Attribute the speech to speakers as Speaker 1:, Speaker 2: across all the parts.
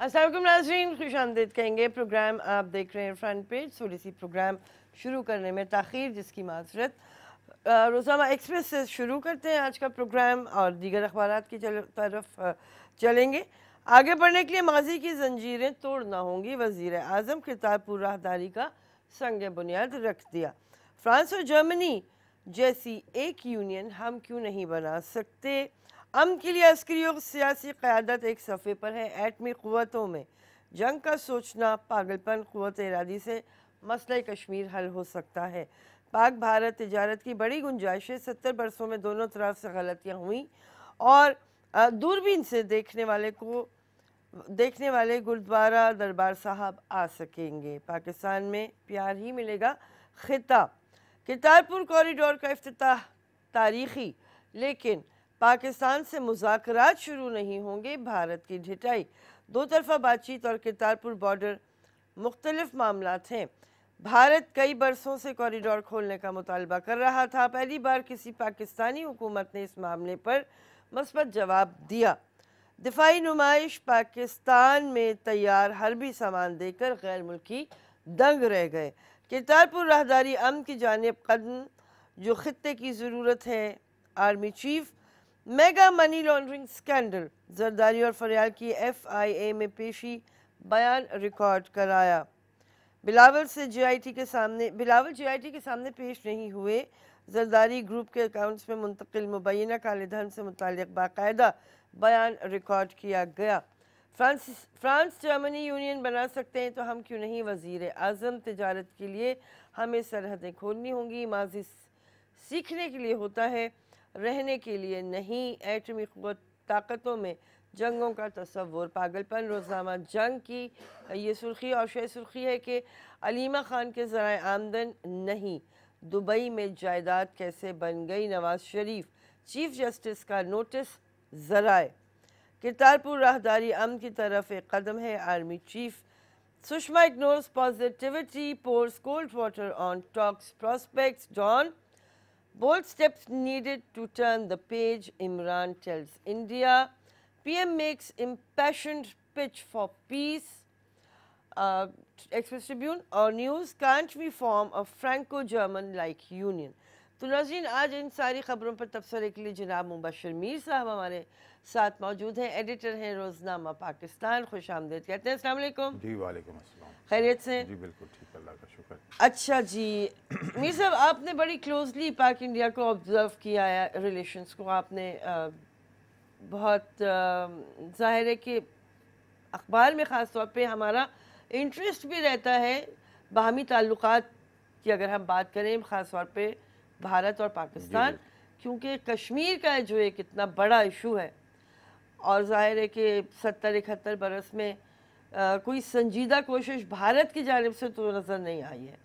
Speaker 1: अस्सलाम वालेकुम नाज़रीन, खुशामदीद कहेंगे। प्रोग्राम आप देख रहे हैं फ्रंट पेज। थोड़ी सी प्रोग्राम शुरू करने में ताख़ीर, जिसकी माज़रत। रोज़ाना एक्सप्रेस से शुरू करते हैं आज का प्रोग्राम और दीगर अखबारात की तरफ चलेंगे। आगे बढ़ने के लिए माजी की जंजीरें तोड़ना होंगी। वज़ीर आज़म करतारपुर राहदारी का संग बुनियाद रख दिया। फ्रांस और जर्मनी जैसी एक यूनियन हम क्यों नहीं बना सकते। अमन के लिए अस्करी और सियासी क़यादत एक सफ़े पर है। एटमी क़ुव्वतों में जंग का सोचना पागलपन, क़ुव्वत इरादी से मसला कश्मीर हल हो सकता है। पाक भारत तिजारत की बड़ी गुंजाइशें, 70 बरसों में दोनों तरफ से गलतियाँ हुई और दूरबीन से देखने वाले गुरुद्वारा दरबार साहब आ सकेंगे। पाकिस्तान में प्यार ही मिलेगा खिताब। करतारपुर कॉरिडोर का इफ्तिताह तारीखी, लेकिन पाकिस्तान से मुज़ाकरात शुरू नहीं होंगे। भारत की ढिठाई, दो तरफ़ा बातचीत और करतारपुर बॉर्डर मुख्तलिफ मामलात हैं। भारत कई बरसों से कॉरिडोर खोलने का मुतालबा कर रहा था। पहली बार किसी पाकिस्तानी हुकूमत ने इस मामले पर मस्बत जवाब दिया। दिफाई नुमाइश, पाकिस्तान में तैयार हरबी सामान देकर गैर मुल्की दंग रह गए। करतारपुर राहदारी अमन की जानिब कदम जो खित्ते की ज़रूरत है। Army chief, mega money laundering scandal, Zardari और फरियाल की FIA में पेशी, बयान रिकॉर्ड कराया। बिलावल JIT के सामने पेश नहीं हुए। जरदारी ग्रुप के अकाउंट्स में मुंतकिल मुबैना काले धन से मुताल्लिक़ बाकायदा बयान रिकॉर्ड किया गया। फ्रांस जर्मनी यूनियन बना सकते हैं तो हम क्यों नहीं। वज़ीर आज़म, तिजारत के लिए हमें सरहदें खोलनी होंगी। माजी सीखने के लिए होता है, रहने के लिए नहीं। एटमी ताकतों में जंगों का तस्वुर पागलपन। रोज़नामा जंग की ये सुर्खी और शे सुर्खी है कि अलीमा खान के ज़राए आमदन नहीं, दुबई में जायदाद कैसे बन गई। नवाज शरीफ, चीफ जस्टिस का नोटिस ज़राए। करतारपुर राहदारी अमन की तरफ एक कदम है। Army chief, Sushma ignores positivity, pores cold water on talks prospects dawn. Bold steps needed to turn the page, Imran tells India. PM makes impassioned pitch for peace. Express Tribune और news, can't we form a Franco-German like union। तो नाज़रीन, आज इन सारी ख़बरों पर तबसरे के लिए जनाब मुबशर मीर साहब हमारे साथ मौजूद हैं। एडिटर हैं रोज़नामा पाकिस्तान। खुश आमदीद कहते हैं। अस्सलाम वालेकुम।
Speaker 2: जी वालेकुम अस्सलाम।
Speaker 1: खैरियत से?
Speaker 2: जी बिल्कुल ठीक, अल्लाह का शुक्र।
Speaker 1: अच्छा जी, मीर साहब, आपने बड़ी क्लोजली पाक इंडिया को ऑब्ज़र्व किया है, रिलेशंस को आपने बहुत ज़ाहिर है कि अखबार में ख़ास तौर पे हमारा इंटरेस्ट भी रहता है बाहमी ताल्लुकात की। अगर हम बात करें ख़ास तौर पे भारत और पाकिस्तान, क्योंकि कश्मीर का जो एक इतना बड़ा इशू है और ज़ाहिर है कि 70-71 बरस में कोई संजीदा कोशिश भारत की जानिब से तो नज़र नहीं आई है।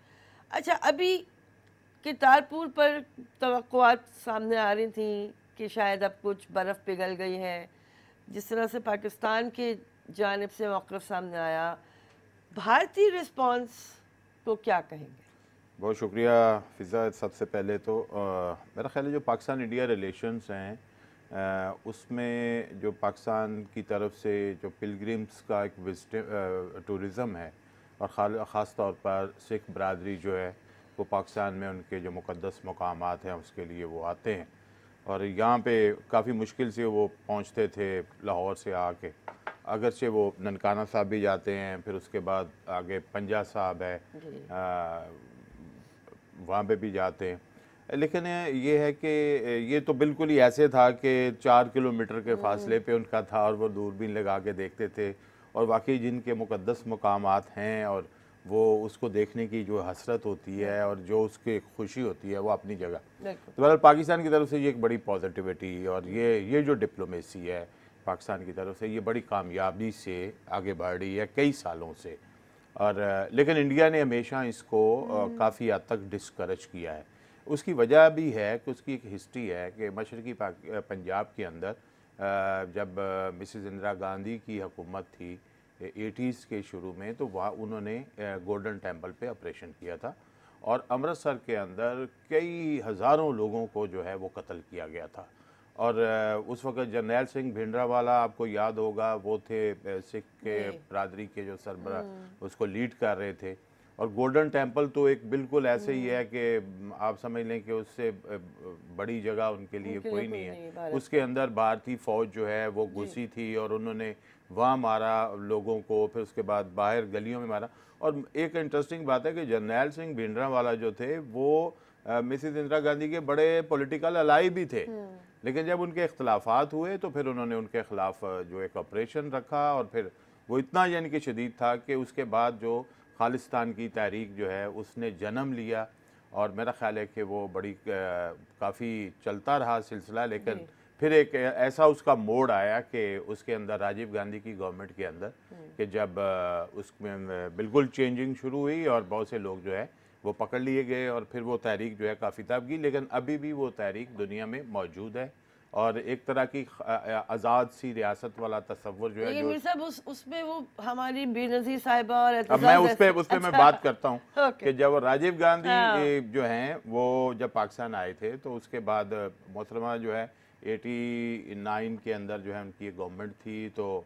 Speaker 1: अच्छा, अभी करतारपुर पर तवक्कुआत सामने आ रही थी कि शायद अब कुछ बर्फ़ पिघल गई है। जिस तरह से पाकिस्तान के जानिब से मौक़िफ़ सामने आया, भारतीय रिस्पॉन्स को क्या कहेंगे?
Speaker 2: बहुत शुक्रिया फ़िज़ा। सबसे पहले तो मेरा ख़्याल है जो पाकिस्तान इंडिया रिलेशंस हैं उसमें जो पाकिस्तान की तरफ से जो पिलग्रिम्स का एक विजिट टूरिज़म है और ख़ास तौर पर सिख बरादरी जो है वो पाकिस्तान में उनके जो मुक़द्दस मकामात हैं उसके लिए वो आते हैं और यहाँ पे काफ़ी मुश्किल से वो पहुँचते थे लाहौर से आके। अगरचे वो ननकाना साहब भी जाते हैं, फिर उसके बाद आगे पंजा साहब है, वहाँ पे भी जाते हैं। लेकिन ये है कि ये तो बिल्कुल ही ऐसे था कि 4 किलोमीटर के फासले पे उनका था और वो दूरबीन लगा के देखते थे और वाकई जिनके मुक़द्दस मकामात हैं और वो उसको देखने की जो हसरत होती है और जो उसकी खुशी होती है वो अपनी जगह। तो बहरहाल पाकिस्तान की तरफ से ये एक बड़ी पॉजिटिविटी और ये जो डिप्लोमेसी है पाकिस्तान की तरफ से ये बड़ी कामयाबी से आगे बढ़ रही है कई सालों से। और लेकिन इंडिया ने हमेशा इसको काफ़ी हद तक डिस्करेज किया है। उसकी वजह भी है कि उसकी एक हिस्ट्री है कि मशरक़ी पंजाब के अंदर जब मिसेस इंदिरा गांधी की हुकूमत थी 80s के शुरू में, तो वहाँ उन्होंने गोल्डन टेम्पल पे ऑपरेशन किया था और अमृतसर के अंदर कई हज़ारों लोगों को जो है वो कत्ल किया गया था और उस वक्त जर्नैल सिंह भिंडरावाला आपको याद होगा, वो थे सिख के बरादरी के जो सरबरा उसको लीड कर रहे थे। और गोल्डन टेम्पल तो एक बिल्कुल ऐसे ही है कि आप समझ लें कि उससे बड़ी जगह उनके लिए कोई नहीं है। उसके अंदर भारतीय फौज जो है वो घुसी थी और उन्होंने वहाँ मारा लोगों को, फिर उसके बाद बाहर गलियों में मारा। और एक इंटरेस्टिंग बात है कि जर्नैल सिंह भिंडरावाला जो थे वो मिसेस इंदिरा गांधी के बड़े पॉलिटिकल अलाई भी थे, लेकिन जब उनके इख्तलाफात हुए तो फिर उन्होंने उनके खिलाफ जो एक ऑपरेशन रखा और फिर वो इतना यानी कि शदीद था कि उसके बाद जो खालिस्तान की तहरीक जो है उसने जन्म लिया। और मेरा ख्याल है कि वो बड़ी काफ़ी चलता रहा सिलसिला, लेकिन फिर एक ऐसा उसका मोड़ आया कि उसके अंदर राजीव गांधी की गवर्नमेंट के अंदर कि जब उसमें बिल्कुल चेंजिंग शुरू हुई और बहुत से लोग जो है वो पकड़ लिए गए और फिर वो तहरीक जो है काफ़ी तब, लेकिन अभी भी वो तहरीक दुनिया में मौजूद है और एक तरह की आज़ाद सी रियासत वाला तस्वुर जो है जो
Speaker 1: सब उसमें वो हमारी बेनज़ीर साहिबा और
Speaker 2: अब मैं उस पे मैं बात करता हूँ कि जब राजीव गांधी जो हैं वो जब पाकिस्तान आए थे तो उसके बाद मोहतरमा जो है 89 के अंदर जो है उनकी गवर्नमेंट थी। तो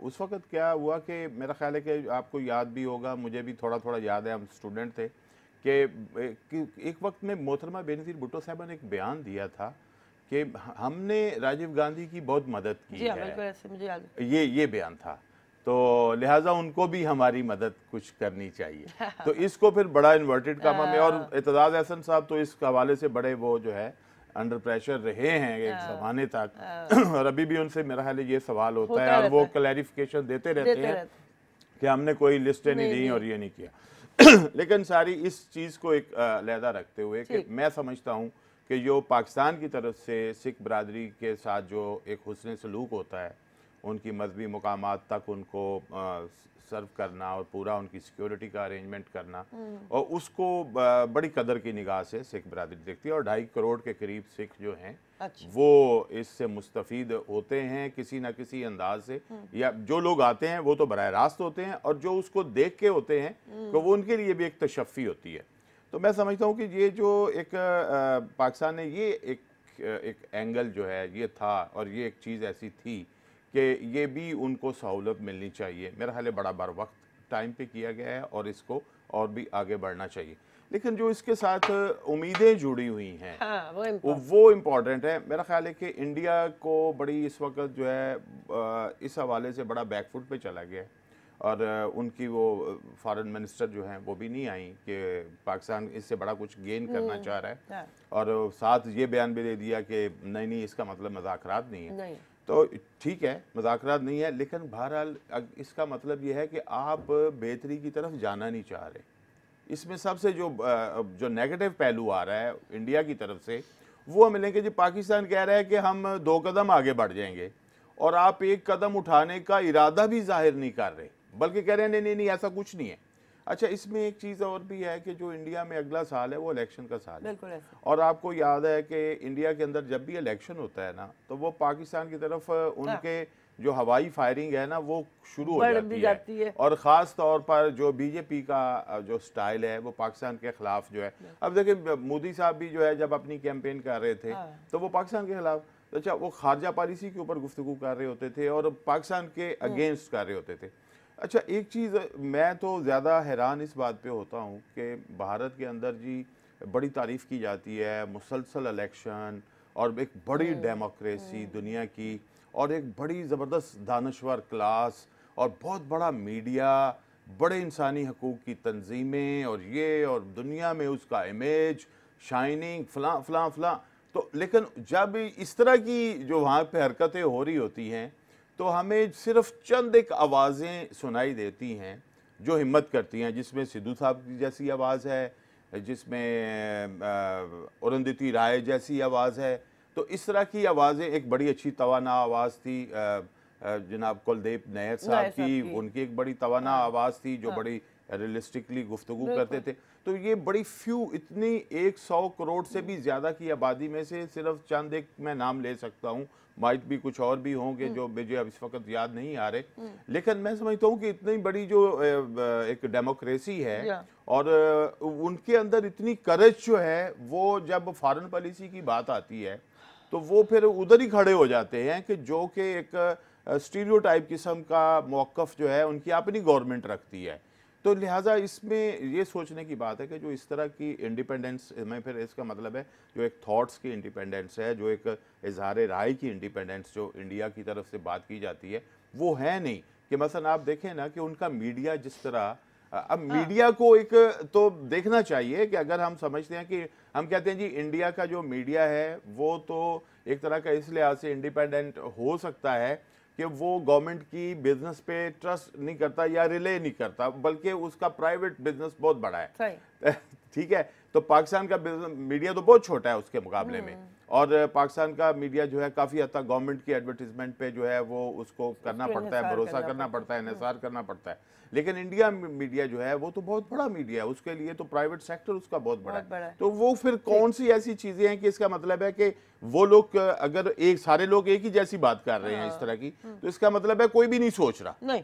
Speaker 2: उस वक्त क्या हुआ कि मेरा ख्याल है कि आपको याद भी होगा, मुझे भी थोड़ा थोड़ा याद है, हम स्टूडेंट थे कि एक वक्त में मोहतरमा बेनज़ीर भुट्टो साहबा ने एक बयान दिया था कि हमने राजीव गांधी की बहुत मदद की
Speaker 1: जी
Speaker 2: है।
Speaker 1: ऐसे मुझे याद है।
Speaker 2: ये बयान था, तो लिहाजा उनको भी हमारी मदद कुछ करनी चाहिए। तो इसको फिर बड़ा इन्वर्टेड कामा में, और एतजाज़ अहसन साहब तो इस हवाले से बड़े वो जो है अंडर प्रेशर रहे हैं एक ज़माने तक और अभी भी उनसे मेरा ख्याल है ये सवाल होता है और वो क्लैरिफिकेशन देते रहते हैं कि हमने कोई लिस्टें नहीं दी और ये नहीं किया। लेकिन सारी इस चीज़ को एक अलहदा रखते हुए कि मैं समझता हूँ कि जो पाकिस्तान की तरफ से सिख बरादरी के साथ जो एक हुस्न सलूक होता है, उनकी मजहबी मुकामात तक उनको सर्व करना और पूरा उनकी सिक्योरिटी का अरेंजमेंट करना, और उसको बड़ी कदर की निगाह से सिख बरादरी देखती है। और 2.5 करोड़ के करीब सिख जो हैं वो इससे मुस्तफ़ीद होते हैं किसी न किसी अंदाज से, या जो लोग आते हैं वो तो बराह रास्त होते हैं और जो उसको देख के होते हैं तो वो उनके लिए भी एक तशफ़ी होती है। तो मैं समझता हूँ कि ये जो एक पाकिस्तान ने ये एक एंगल जो है ये था और ये एक चीज़ ऐसी थी कि ये भी उनको सहूलत मिलनी चाहिए। मेरा ख्याल है बड़ा बार वक्त टाइम पे किया गया है और इसको और भी आगे बढ़ना चाहिए। लेकिन जो इसके साथ उम्मीदें जुड़ी हुई हैं वो इम्पॉर्टेंट है। मेरा ख्याल है कि इंडिया को बड़ी इस वक्त जो है इस हवाले से बड़ा बैकफुट पे चला गया है और उनकी वो फॉरेन मिनिस्टर जो हैं वो भी नहीं आई कि पाकिस्तान इससे बड़ा कुछ गेन करना चाह रहा है और साथ ये बयान भी दे दिया कि नहीं इसका मतलब मज़ाकरात नहीं है। तो ठीक है, मज़ाकरात नहीं है, लेकिन बहरहाल इसका मतलब ये है कि आप बेहतरी की तरफ जाना नहीं चाह रहे। इसमें सबसे जो नेगेटिव पहलू आ रहा है इंडिया की तरफ से वो हमें लेंगे, जो पाकिस्तान कह रहा है कि हम 2 कदम आगे बढ़ जाएंगे और आप 1 कदम उठाने का इरादा भी जाहिर नहीं कर रहे, बल्कि कह रहे हैं नहीं ऐसा कुछ नहीं है। अच्छा, इसमें एक चीज़ और भी है कि जो इंडिया में अगला साल है वो इलेक्शन का साल है और आपको याद है कि इंडिया के अंदर जब भी इलेक्शन होता है ना तो वो पाकिस्तान की तरफ उनके जो हवाई फायरिंग है ना वो शुरू हो जाती है और ख़ास तौर पर जो बीजेपी का जो स्टाइल है वो पाकिस्तान के ख़िलाफ़ जो है। अब देखिए मोदी साहब भी जो है जब अपनी कैंपेन कर रहे थे तो वो पाकिस्तान के खिलाफ, अच्छा वो खारजा पॉलिसी के ऊपर गुफ्तगू कर रहे होते थे और पाकिस्तान के अगेंस्ट कर रहे होते थे। अच्छा, एक चीज़ मैं तो ज़्यादा हैरान इस बात पे होता हूँ कि भारत के अंदर जी बड़ी तारीफ़ की जाती है मुसलसल इलेक्शन और एक बड़ी डेमोक्रेसी दुनिया की और एक बड़ी ज़बरदस्त दानश्वर क्लास और बहुत बड़ा मीडिया, बड़े इंसानी हकूक़ की तंजीमें और ये और दुनिया में उसका इमेज शाइनिंग फ़लाँ फ़लाँ फ़लाँ। तो लेकिन जब इस तरह की जो वहाँ पे हरकतें हो रही होती हैं तो हमें सिर्फ चंद एक आवाज़ें सुनाई देती हैं जो हिम्मत करती हैं, जिसमें सिद्धू साहब की जैसी आवाज़ है, जिसमें अरुंधति राय जैसी आवाज़ है। तो इस तरह की आवाज़ें, एक बड़ी अच्छी तवाना आवाज़ थी जनाब कुलदीप नैयर साहब की, उनकी एक बड़ी तवाना आवाज़ थी जो बड़ी रियलिस्टिकली गुफ्तगू करते थे। तो ये बड़ी फ्यू, इतनी 100 करोड़ से भी ज़्यादा की आबादी में से सिर्फ चंद एक मैं नाम ले सकता हूँ, माइट भी कुछ और भी होंगे जो मुझे अब इस वक्त याद नहीं आ रहे, लेकिन मैं समझता हूँ कि इतनी बड़ी जो एक डेमोक्रेसी है और उनके अंदर इतनी करेज जो है वो जब फॉरेन पॉलिसी की बात आती है तो वो फिर उधर ही खड़े हो जाते हैं कि जो कि एक स्टीरियोटाइप किस्म का मौक़िफ़ जो है उनकी अपनी गवर्नमेंट रखती है। तो लिहाजा इसमें ये सोचने की बात है कि जो इस तरह की इंडिपेंडेंस में, फिर इसका मतलब है जो एक थॉट्स की इंडिपेंडेंस है, जो एक इजहार राय की इंडिपेंडेंस जो इंडिया की तरफ से बात की जाती है, वो है नहीं। कि मसलन आप देखें ना कि उनका मीडिया जिस तरह, अब मीडिया को एक तो देखना चाहिए कि अगर हम समझते हैं कि हम कहते हैं जी इंडिया का जो मीडिया है वो तो एक तरह का इस लिहाज से इंडिपेंडेंट हो सकता है कि वो गवर्नमेंट की बिजनेस पे ट्रस्ट नहीं करता या रिले नहीं करता, बल्कि उसका प्राइवेट बिजनेस बहुत बड़ा है। ठीक है, तो पाकिस्तान का मीडिया तो बहुत छोटा है उसके मुकाबले में, और पाकिस्तान का मीडिया जो है काफ़ी हद तक गवर्नमेंट की एडवर्टीजमेंट पे जो है वो उसको करना पड़ता है, भरोसा करना पड़ता है, इन्हिसार करना पड़ता है। लेकिन इंडिया मीडिया जो है वो तो बहुत बड़ा मीडिया है, उसके लिए तो प्राइवेट सेक्टर उसका बहुत बड़ा है। तो वो फिर कौन सी ऐसी चीज़ें हैं कि इसका मतलब है कि वो लोग अगर एक सारे लोग एक ही जैसी बात कर रहे हैं इस तरह की, तो इसका मतलब है कोई भी नहीं सोच रहा।
Speaker 1: नहीं,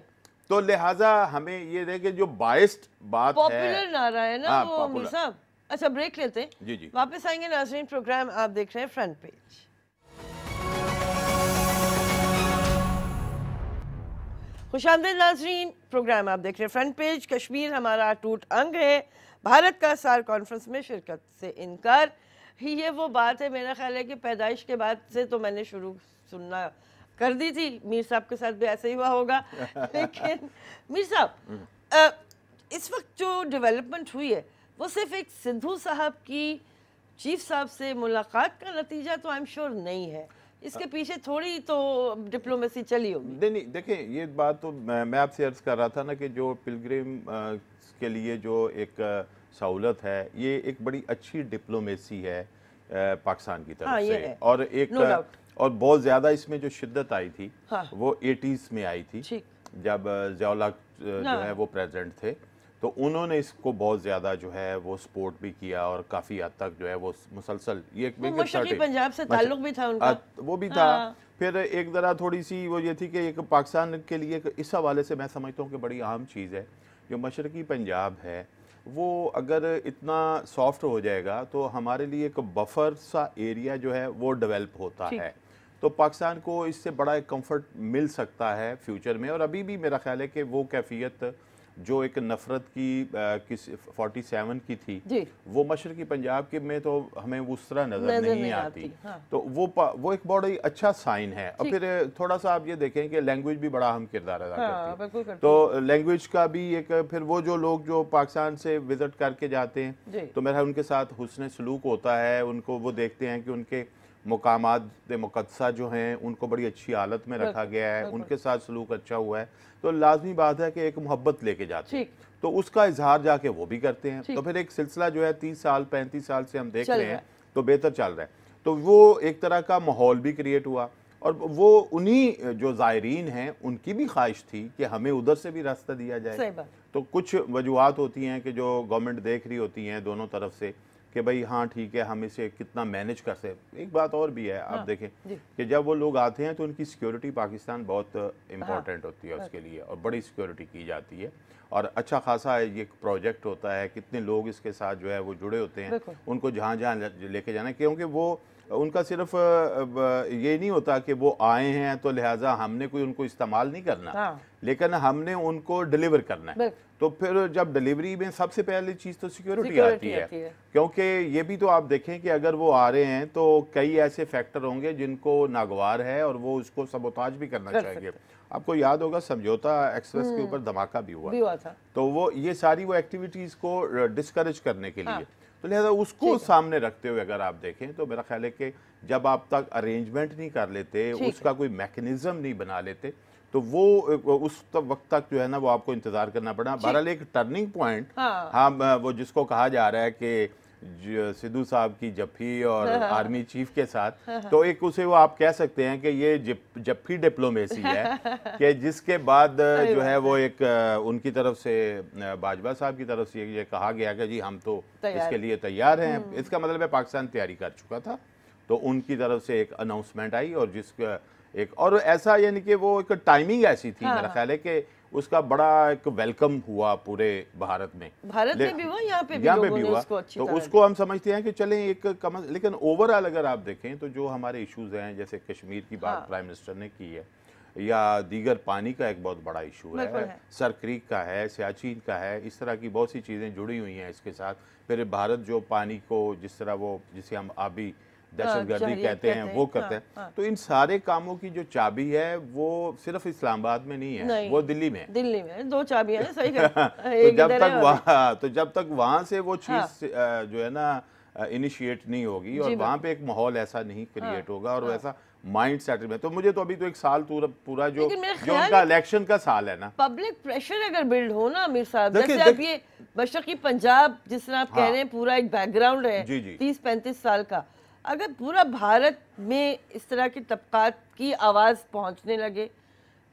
Speaker 2: तो लिहाजा हमें ये देखे जो बाइस्ड बात है,
Speaker 1: पॉपुलर नारा है ना वो अमीर साहब। अच्छा, ब्रेक लेते हैं,
Speaker 2: जी जी,
Speaker 1: वापस आएंगे। नाज़रीन, प्रोग्राम आप देख रहे हैं फ्रंट पेज। खुशामदीद नाज़रीन, प्रोग्राम आप देख रहे हैं फ्रंट पेज। कश्मीर हमारा अटूट अंग है, भारत का सार कॉन्फ्रेंस में शिरकत से इनकार। ये वो बात है, मेरा ख्याल है कि पैदाइश के बाद से तो मैंने शुरू सुनना कर दी थी, मीर साहब के साथ भी ऐसा ही हुआ होगा। लेकिन मीर साहब, इस वक्त जो डेवलपमेंट हुई है वो सिर्फ एक सिद्धू साहब की चीफ साहब से मुलाकात का नतीजा तो आई एम श्योर नहीं है, इसके पीछे थोड़ी तो डिप्लोमेसी चली होगी।
Speaker 2: नहीं, देखें ये बात तो मैं आपसे अर्ज कर रहा था ना कि जो पिलग्रिम के लिए जो एक सहूलत है, ये एक बड़ी अच्छी डिप्लोमेसी है पाकिस्तान की तरफ से। और एक और बहुत ज़्यादा इसमें जो शिद्दत आई थी वो 80s में आई थी, जब ज़िया-उल-हक जो है वो प्रेसिडेंट थे, तो उन्होंने इसको बहुत ज़्यादा जो है वो सपोर्ट भी किया और काफ़ी हद तक जो है वो मुसलसल ये
Speaker 1: मशरक़ी पंजाब से ताल्लुक भी था उनका,
Speaker 2: वो भी था। फिर एक ज़रा थोड़ी सी वो ये थी कि एक पाकिस्तान के लिए इस हवाले से मैं समझता हूँ कि बड़ी अहम चीज़ है, जो मशरक़ी पंजाब है वो अगर इतना सॉफ्ट हो जाएगा तो हमारे लिए एक बफर सा एरिया जो है वो डेवलप होता है, तो पाकिस्तान को इससे बड़ा एक कंफर्ट मिल सकता है फ्यूचर में। और अभी भी मेरा ख्याल है कि वो कैफियत जो एक नफ़रत की 47 की थी, वो मशरक़ी पंजाब के में तो हमें उस तरह नज़र नहीं आती। तो वो एक बड़ा ही अच्छा साइन है। और फिर थोड़ा सा आप ये देखें कि लैंग्वेज भी बड़ा अहम किरदार अदा करती है, तो लैंग्वेज का भी एक फिर वो जो लोग जो पाकिस्तान से विज़िट करके जाते हैं तो मेरा उनके साथ हुस्न सलूक होता है, उनको वो देखते हैं कि उनके मकामात मुक़द्दसा जो हैं उनको बड़ी अच्छी हालत में रखा गया है, उनके साथ सलूक अच्छा हुआ है, तो लाजमी बात है कि एक मोहब्बत लेके जाते हैं, तो उसका इजहार जाके वो भी करते हैं। तो फिर एक सिलसिला जो है 30 साल 35 साल से हम देख रहे हैं तो बेहतर चल रहा है, तो वो एक तरह का माहौल भी क्रिएट हुआ। और वो उन्हीं जो ज़ायरीन हैं उनकी भी ख्वाहिश थी कि हमें उधर से भी रास्ता दिया जाए। तो कुछ वजूहात होती हैं कि जो गवर्नमेंट देख रही होती हैं दोनों तरफ से कि भाई हाँ ठीक है, हम इसे कितना मैनेज कर सकते। एक बात और भी है, आप देखें कि जब वो लोग आते हैं तो उनकी सिक्योरिटी पाकिस्तान बहुत इम्पोर्टेंट होती है उसके लिए, और बड़ी सिक्योरिटी की जाती है, और अच्छा खासा ये प्रोजेक्ट होता है, कितने लोग इसके साथ जो है वो जुड़े होते हैं, उनको जहाँ जहाँ लेके जाना, क्योंकि वो उनका सिर्फ ये नहीं होता कि वो आए हैं तो लिहाजा हमने कोई उनको इस्तेमाल नहीं करना, लेकिन हमने उनको डिलीवर करना है। तो फिर जब डिलीवरी में सबसे पहली चीज़ तो सिक्योरिटी आती है, क्योंकि ये भी तो आप देखें कि अगर वो आ रहे हैं तो कई ऐसे फैक्टर होंगे जिनको नागवार है और वो उसको सबोताज भी करना चाहेंगे। आपको याद होगा समझौता एक्सप्रेस के ऊपर धमाका भी हुआ था, तो वो ये सारी वो एक्टिविटीज़ को डिस्करेज करने के लिए, तो लिहाजा उसको सामने रखते हुए अगर आप देखें तो मेरा ख्याल है कि जब आप तक अरेंजमेंट नहीं कर लेते, उसका कोई मैकेनिज्म नहीं बना लेते, तो वो उस वक्त तक जो है ना वो आपको इंतजार करना पड़ा। बहरहाल एक टर्निंग पॉइंट, हाँ वो जिसको कहा जा रहा है कि सिद्धू साहब की जफ्फी और आर्मी चीफ के साथ, तो एक उसे वो आप कह सकते हैं कि ये जफ्फी डिप्लोमेसी है कि जिसके बाद जो है वो एक उनकी तरफ से बाजवा साहब की तरफ से ये कहा गया कि जी हम तो इसके लिए तैयार हैं। इसका मतलब है पाकिस्तान तैयारी कर चुका था, तो उनकी तरफ से एक अनाउंसमेंट आई, और जिसका एक और ऐसा यानी कि वो एक टाइमिंग ऐसी थी, मेरा ख्याल है कि उसका बड़ा एक वेलकम हुआ पूरे भारत में
Speaker 1: भी हुआ, यहाँ पे
Speaker 2: भी हुआ। तो उसको हम समझते हैं कि चलें एक लेकिन ओवरऑल अगर आप देखें तो जो हमारे इश्यूज हैं, जैसे कश्मीर की बात प्राइम मिनिस्टर ने की है, या दीगर पानी का एक बहुत बड़ा इशू है, सर क्रीक का है, सियाचिन का है, इस तरह की बहुत सी चीज़ें जुड़ी हुई हैं इसके साथ। फिर भारत जो पानी को जिस तरह वो जिसे हम आबी दहशतगर्दी कहते हैं वो करते हैं, तो इन सारे कामों की जो चाबी है वो सिर्फ इस्लामाबाद में नहीं है, वो दिल्ली में
Speaker 1: दो चाबियां हैं, सही
Speaker 2: तो जब तक वहाँ से वो चीज़ जो है ना इनिशिएट नहीं होगी और वहाँ पे एक माहौल ऐसा नहीं क्रिएट होगा और वैसा माइंड सेट में, तो मुझे तो अभी तो एक साल पूरा जो उनका इलेक्शन का साल है ना,
Speaker 1: पब्लिक प्रेशर अगर बिल्ड हो ना अमीर साहब, जैसे आप ये मशरकी पंजाब जिस तरह आप कह रहे हैं, पूरा एक बैकग्राउंड है 30-35 साल का, अगर पूरा भारत में इस तरह की तबकात की आवाज़ पहुंचने लगे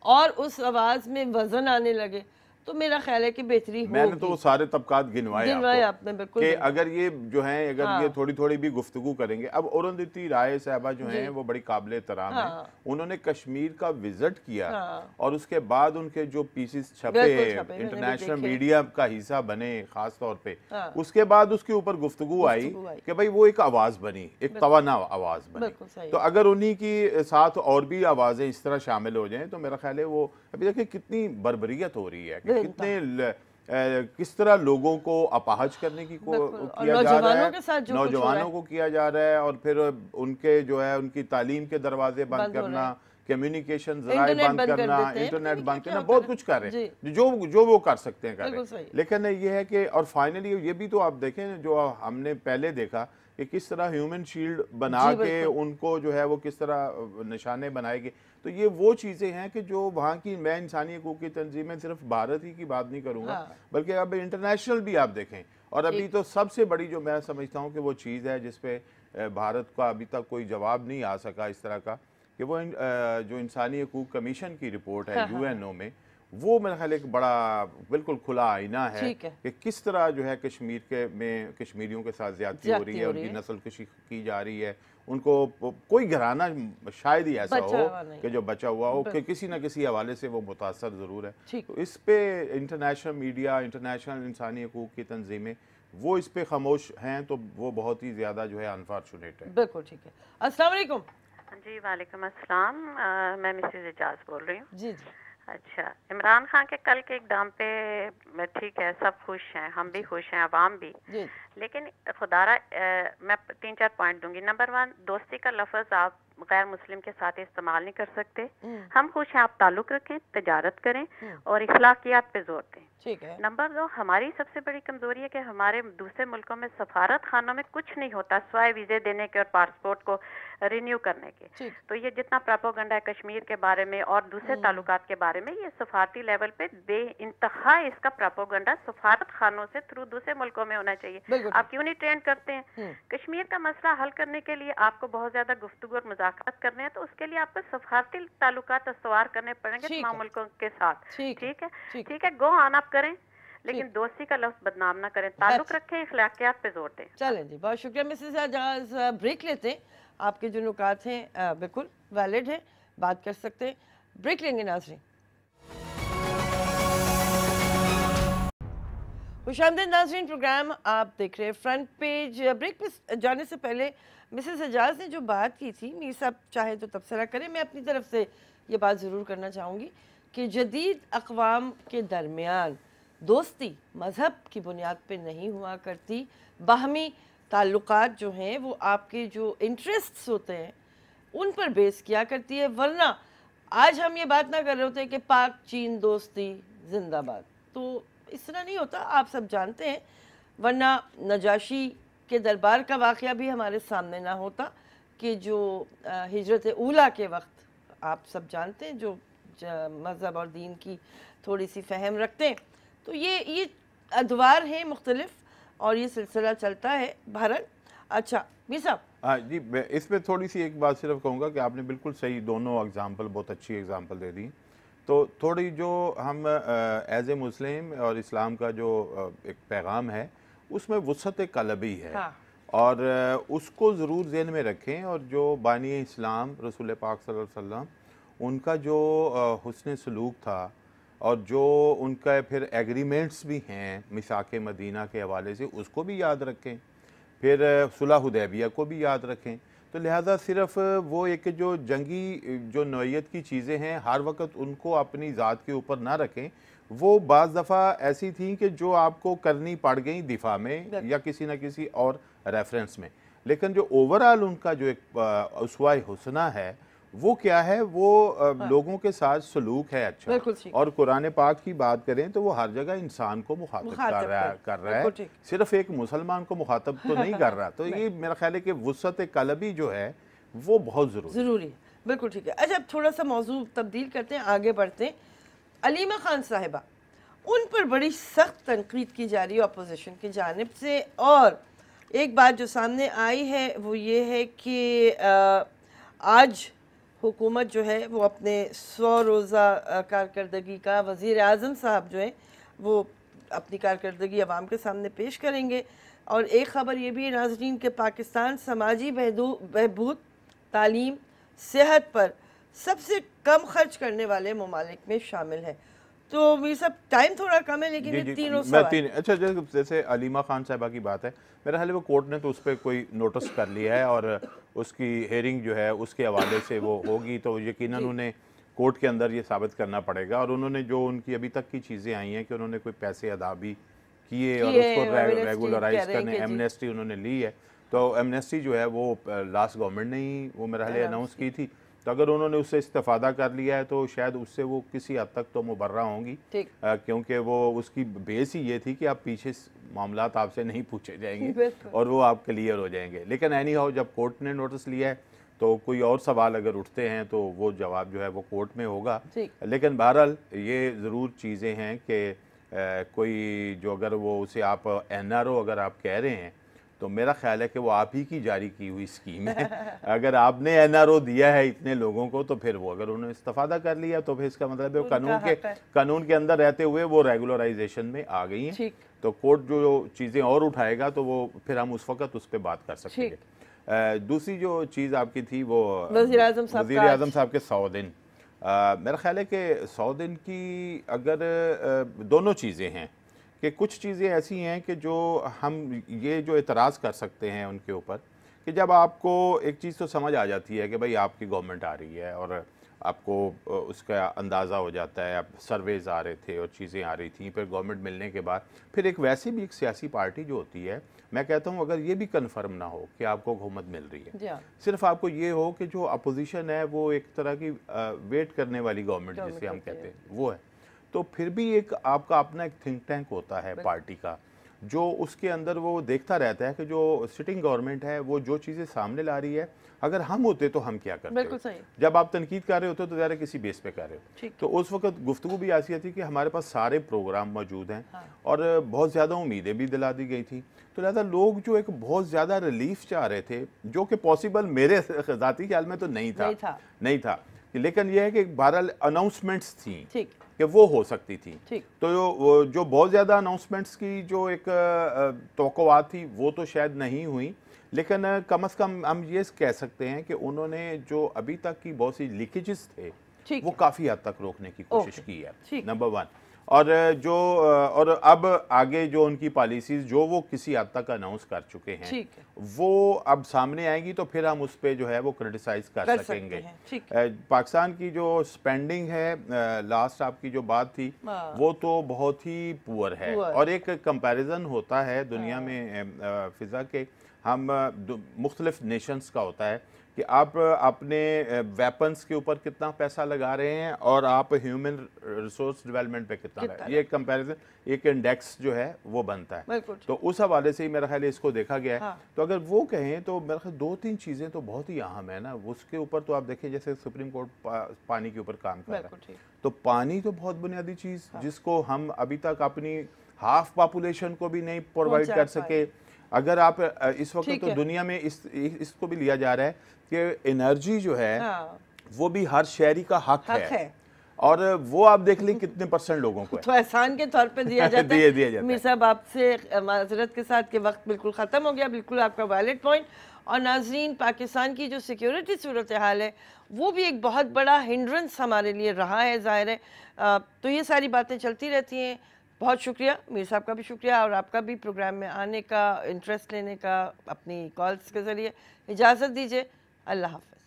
Speaker 1: और उस आवाज़ में वजन आने लगे, तो मेरा ख्याल है कि बेहतरी होगी।
Speaker 2: मैंने तो वो सारे तबकात गिनवाए
Speaker 1: आपने बिल्कुल
Speaker 2: कि अगर ये जो हैं अगर ये थोड़ी थोड़ी भी गुफ्तगू करेंगे। अब अरुंधति राय साहबा जो हैं वो बड़ी काबिल एहतराम है, उन्होंने कश्मीर का विजिट किया और उसके बाद उनके जो पीसेस छपे इंटरनेशनल मीडिया का हिस्सा बने खास तौर पे, उसके बाद उसके ऊपर गुफ्तगू आई कि भाई वो एक आवाज बनी, एक तवाना आवाज बनी। तो अगर उन्हीं की साथ और भी आवाजें इस तरह शामिल हो जाएं तो मेरा ख्याल है वो, अभी देखिए कितनी बर्बरियत हो रही है, कितने किस तरह लोगों को अपाहज करने की किया जा रहा है, नौजवानों को किया जा रहा है, और फिर उनके जो है उनकी तालीम के दरवाजे बंद करना, कम्युनिकेशन जराए बंद करना, इंटरनेट बंद करना, बहुत कुछ कर रहे हैं जो वो कर सकते हैं कर रहे हैं। लेकिन ये है कि और फाइनली ये भी तो आप देखें जो हमने पहले देखा कि किस तरह ह्यूमन शील्ड बना के उनको जो है वो किस तरह निशाने बनाएंगे। तो ये वो चीज़ें हैं कि जो वहाँ की, मैं इंसानी हकूक़ की तंजीमें सिर्फ भारत ही की बात नहीं करूँगा, बल्कि अब इंटरनेशनल भी आप देखें। और अभी तो सबसे बड़ी जो मैं समझता हूँ कि वो चीज़ है जिस पे भारत का अभी तक कोई जवाब नहीं आ सका इस तरह का, कि वो जो इंसानी हकूक़ कमीशन की रिपोर्ट है UNO में, वो मेरा ख्याल एक बड़ा बिल्कुल खुला आईना है कि किस तरह जो है कश्मीर में कश्मीरियों के साथ ज्यादती हो रही है, उनकी नस्ल कशी की जा रही है, उनको कोई घराना शायद ही ऐसा हो कि जो बचा हुआ हो कि किसी न किसी हवाले से वो मुतासर ज़रूर है। तो इस पे इंटरनेशनल मीडिया, इंटरनेशनल इंसानी हकूक़ की तंजीमें वो इस पे खामोश हैं, तो वो बहुत ही ज़्यादा जो है अनफॉर्चुनेट है।
Speaker 1: बिल्कुल ठीक है। अस्सलाम वालेकुम।
Speaker 3: जी वालेकुम अस्सलाम, मैं मिसेज एजाज बोल रही हूँ।
Speaker 1: जी।
Speaker 3: अच्छा, इमरान खान के कल के इक़दाम पे ठीक है, सब खुश हैं, हम भी खुश हैं, अवाम भी, लेकिन खुदारा मैं 3-4 पॉइंट दूंगी। नंबर 1, दोस्ती का लफ्ज़ आप गैर मुस्लिम के साथ इस्तेमाल नहीं कर सकते। हम खुश हैं, आप ताल्लुक़ रखें, तजारत करें और इखलाकियात पे जोर दें।
Speaker 1: ठीक है।
Speaker 3: नंबर 2, हमारी सबसे बड़ी कमजोरी है कि हमारे दूसरे मुल्कों में सफारत खानों में कुछ नहीं होता सिवाय वीज़े देने के और पासपोर्ट को रिन्यू करने के। तो ये जितना प्रोपेगेंडा है कश्मीर के बारे में और दूसरे ताल्लुकात के बारे में, ये सफारती लेवल पे बेइंतहा इसका प्रोपेगेंडा सफारत खानों से थ्रू दूसरे मुल्कों में होना चाहिए। आप क्यों नहीं ट्रेंड करते हैं? कश्मीर का मसला हल करने के लिए आपको बहुत ज्यादा गुफ्तगू और मुज़ाकरात करने हैं, तो उसके लिए आपको सफारती ताल्लुकात इस्तवार करने पड़ेंगे तमाम मुल्कों के साथ। ठीक है, गो ऑन आप करें, लेकिन दोस्ती का लफ्ज़ बदनाम ना करें, ताल्लुक रखें, इखलाकियात पे जोर दें।
Speaker 1: चलें जी, बहुत शुक्रिया मिसेस एजाज। ब्रेक लेते हैं, आपके जो नुकात हैं बिल्कुल वैलिड हैं, बात कर सकते हैं। ब्रेक लेंगे नाज़रीन। खुशामदीद नाज़रीन, प्रोग्राम आप देख रहे हैं फ्रंट पेज। ब्रेक पे जाने से पहले मिसेस एजाज ने जो बात की थी, मीर साहब चाहे तो तबसरा करें, मैं अपनी तरफ से ये बात ज़रूर करना चाहूँगी कि जदीद अक़वाम के दरमियान दोस्ती मज़हब की बुनियाद पे नहीं हुआ करती। बाहमी ताल्लुकात जो हैं वो आपके जो इंटरेस्ट्स होते हैं उन पर बेस किया करती है, वरना आज हम ये बात ना कर रहे होते कि पाक चीन दोस्ती जिंदाबाद, तो इस तरह नहीं होता, आप सब जानते हैं। वरना नजाशी के दरबार का वाक़या भी हमारे सामने ना होता कि जो हिजरत ऊला के वक्त आप सब जानते हैं, जो मज़हब और दीन की थोड़ी सी फ़हम रखते हैं, तो ये अदवार हैं मुख्तलिफ और ये सिलसिला चलता है भारत। अच्छा मीर साहब।
Speaker 2: हाँ जी, इसमें थोड़ी सी एक बात सिर्फ कहूँगा कि आपने बिल्कुल सही दोनों एग्जांपल, बहुत अच्छी एग्जांपल दे दी। तो थोड़ी जो हम एज ए मुस्लिम और इस्लाम का जो एक पैगाम है उसमें वुसअत क़ल्बी है। हाँ। और उसको ज़रूर ज़हन में रखें, और जो बानी इस्लाम रसूल पाक सल्लल्लाहु अलैहि वसल्लम, उनका जो हुस्न सलूक था, और जो उनका फिर एग्रीमेंट्स भी हैं मिसाक मदीना के हवाले से, उसको भी याद रखें, फिर सुलह हुदैबिया को भी याद रखें। तो लिहाजा सिर्फ वो एक जो जंगी जो नौइयत की चीज़ें हैं हर वक्त उनको अपनी ज़ात के ऊपर ना रखें। वो बाज़ दफ़ा ऐसी थी कि जो आपको करनी पड़ गई दिफा में या किसी न किसी और रेफरेंस में, लेकिन जो ओवरऑल उनका जो एक उसवा हुस्ना है वो क्या है, वो लोगों के साथ सलूक है अच्छा। और कुरान पाक की बात करें तो वो हर जगह इंसान को मुखातब कर रहा है, सिर्फ एक मुसलमान को मुखातब तो नहीं कर रहा। तो ये मेरा ख्याल है कि वुसअत क़ल्बी जो है वो बहुत ज़रूरी है।
Speaker 1: बिल्कुल ठीक है। अच्छा, अब थोड़ा सा मौजू तब्दील करते हैं, आगे बढ़ते हैं। अलीमा खान साहिबा, उन पर बड़ी सख्त तनकीद की जा रही है अपोजिशन की जानिब से, और एक बात जो सामने आई है वो ये है कि आज हुकूमत जो है वो अपने 100 रोज़ा कारकर्दगी का वज़ीर आज़म साहब जो है वो अपनी कारकर्दगी अवाम के सामने पेश करेंगे। और एक ख़बर ये भी है नाज़रीन के पाकिस्तान समाजी बहबूद, तालीम, सेहत पर सबसे कम खर्च करने वाले ममालिक में शामिल है। तो मेरे सब टाइम थोड़ा कम है लेकिन ये तीनों सवाल।
Speaker 2: अच्छा, जैसे अलीमा खान साहिबा की बात है, मेरा ख्याल है वो कोर्ट ने तो उस पर कोई नोटिस कर लिया है और उसकी हेयरिंग जो है उसके हवाले से वो होगी, तो यकीनन उन्हें कोर्ट के अंदर ये साबित करना पड़ेगा। और उन्होंने जो उनकी अभी तक की चीज़ें आई हैं कि उन्होंने कोई पैसे अदा भी किए और उसको रेगुलराइज करने एमनेस्टी उन्होंने ली है। तो एमनेस्टी जो है वो लास्ट गवर्नमेंट ने ही वो मेरा ख्याल अनाउंस की थी। तो अगर उन्होंने उससे इस्तेफादा कर लिया है तो शायद उससे वो किसी हद तक तो मुबर्रा होंगी, क्योंकि वो उसकी बेस ही ये थी कि आप पीछे मामलात आपसे नहीं पूछे जाएंगे और वो आप क्लियर हो जाएंगे। लेकिन एनी हाउ जब कोर्ट ने नोटिस लिया है तो कोई और सवाल अगर उठते हैं तो वो जवाब जो है वो कोर्ट में होगा। लेकिन बहरहाल ये ज़रूर चीज़ें हैं कि कोई जो अगर वो उसे आप NRO अगर आप कह रहे हैं तो मेरा ख्याल है कि वो आप ही की जारी की हुई स्कीम है। अगर आपने NRO दिया है इतने लोगों को तो फिर वो अगर उन्होंने इस्तेफादा कर लिया तो फिर इसका मतलब है वो कानून के अंदर रहते हुए वो रेगुलराइजेशन में आ गई हैं। तो कोर्ट जो चीज़ें और उठाएगा तो वो फिर हम उस वक्त उस पर बात कर सकेंगे। दूसरी जो चीज़ आपकी थी वो वज़ीर आज़म साहब के 100 दिन, मेरा ख्याल है कि 100 दिन की अगर दोनों चीज़ें हैं कि कुछ चीज़ें ऐसी हैं कि जो हम ये जो एतराज़ कर सकते हैं उनके ऊपर कि जब आपको एक चीज़ तो समझ आ जाती है कि भाई आपकी गवर्नमेंट आ रही है और आपको उसका अंदाज़ा हो जाता है, आप सर्वेज आ रहे थे और चीज़ें आ रही थी, फिर गवर्नमेंट मिलने के बाद फिर एक वैसी भी एक सियासी पार्टी जो होती है, मैं कहता हूँ अगर ये भी कन्फर्म ना हो कि आपको हुकूमत मिल रही है, सिर्फ आपको ये हो कि जो अपोजिशन है वो एक तरह की वेट करने वाली गवर्नमेंट जिसे हम कहते हैं वो है, तो फिर भी एक आपका अपना एक थिंक टैंक होता है पार्टी का जो उसके अंदर वो देखता रहता है कि जो सिटिंग गवर्नमेंट है वो जो चीज़ें सामने ला रही है अगर हम होते तो हम क्या करते।
Speaker 1: बिल्कुल सही।
Speaker 2: जब आप तनकीद कर रहे होते हो तो ज़रा किसी बेस पे कर रहे हो, तो उस वक्त गुफ्तगू भी ऐसी थी कि हमारे पास सारे प्रोग्राम मौजूद हैं और बहुत ज़्यादा उम्मीदें भी दिला दी गई थी। तो लिहाजा लोग जो एक बहुत ज़्यादा रिलीफ चाह रहे थे जो कि पॉसिबल मेरे ज़ाती ख्याल में तो नहीं था, लेकिन यह है कि बहरहाल अनाउंसमेंट्स थी कि वो हो सकती थी। तो जो बहुत ज़्यादा अनाउंसमेंट्स की जो एक तवक्कुआत थी वो तो शायद नहीं हुई, लेकिन कम से कम हम ये कह सकते हैं कि उन्होंने जो अभी तक की बहुत सी लीकेजेस थे वो काफ़ी हद तक रोकने की कोशिश की है, नंबर 1। और अब आगे जो उनकी पॉलिसीज जो वो किसी हद तक अनाउंस कर चुके हैं वो अब सामने आएंगी तो फिर हम उस पर जो है वो क्रिटिसाइज कर सकेंगे। पाकिस्तान की जो स्पेंडिंग है, लास्ट आपकी जो बात थी वो तो बहुत ही पुअर है और एक कंपैरिजन होता है दुनिया में फिजा के हम मुख्तलिफ नेशंस का होता है कि आप अपने वेपन्स के ऊपर कितना पैसा लगा रहे हैं और आप ह्यूमन रिसोर्स डेवलपमेंट पे कितना लगा, ये कंपैरिजन एक इंडेक्स जो है वो बनता है। तो उस हवाले से ही मेरा ख्याल इसको देखा गया है। तो अगर वो कहें तो मेरा ख्याल 2-3 चीज़ें तो बहुत ही अहम है ना, उसके ऊपर तो आप देखें जैसे सुप्रीम कोर्ट पानी के ऊपर काम कर रहा है, तो पानी तो बहुत बुनियादी चीज़ जिसको हम अभी तक अपनी हाफ पॉपुलेशन को भी नहीं प्रोवाइड कर सके। अगर आप इस वक्त तो दुनिया में इसको भी लिया जा रहा है कि एनर्जी जो है वो भी हर शहरी का हक है। और वो आप देख लें कितने % लोगों को है।
Speaker 1: तो एहसान के तौर पे दिया जाता है।
Speaker 2: दिया जाता है।
Speaker 1: मीर साहब आपसे माजरत के साथ कि वक्त बिल्कुल ख़त्म हो गया, बिल्कुल आपका वैलिड पॉइंट। और नाजरीन, पाकिस्तान की जो सिक्योरिटी सूरत हाल है वो भी एक बहुत बड़ा हिंड्रेंस हमारे लिए रहा है, ज़ाहिर है। तो ये सारी बातें चलती रहती हैं। बहुत शुक्रिया, मीर साहब का भी शुक्रिया और आपका भी प्रोग्राम में आने का, इंटरेस्ट लेने का, अपनी कॉल्स के ज़रिए। इजाज़त दीजिए, अल्लाह हाफ़िज़।